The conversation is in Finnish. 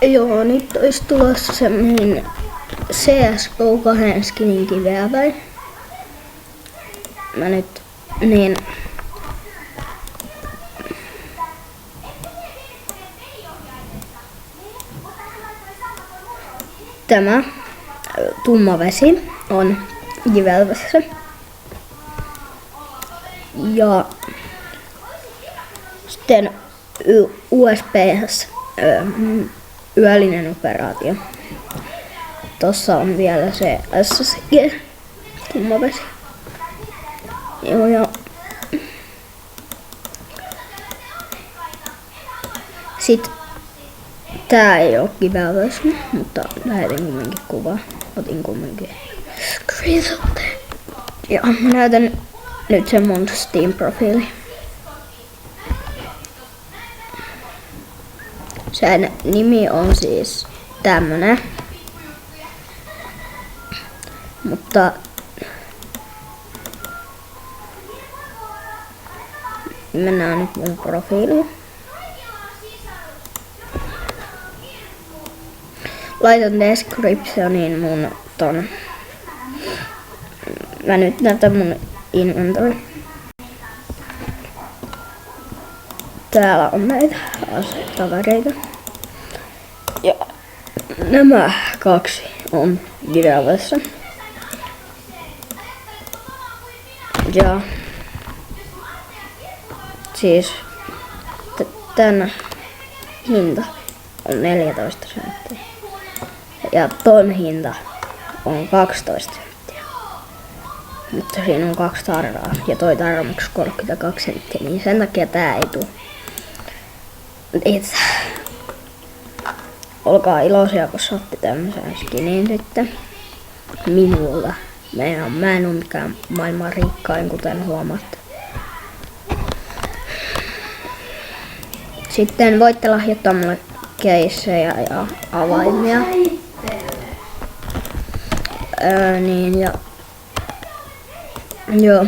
Joo, nyt olisi tulossa semmoinen CSGO 2 skinin kiveäväin. Mä nyt niin tämä tumma vesi on Givelvessä. Ja sitten USP:ssä yöllinen operaatio. Tossa on vielä se SSG, tumma vesi. Joo, ja sit tää ei oo Givelvessä, mutta lähetin kumminkin kuvaa. Otin kumminkin screenshotteja. Ja mä näytän nyt sen mun Steam-profiili. Sen nimi on siis tämmönen. Mutta mennään nyt mun profiiliin. Laitan descriptioniin mun ton. Mä nyt näytän mun inventory. Täällä on näitä asetavereita. Ja nämä kaksi on Givelvessä. Ja siis tän hinta on 14 senttiä. Ja ton hinta on 12 senttiä. Mutta siinä on 2 tarraa ja toi tarra maksaa 32 senttiä, niin sen takia tää ei tuu. Olkaa iloisia, kun saatte tämmösen skinin sitten minulla. Mä en oo mikään maailman rikkain, kuten huomaatte. Sitten voitte lahjoittaa mulle keissejä ja avaimia. Niin ja joo.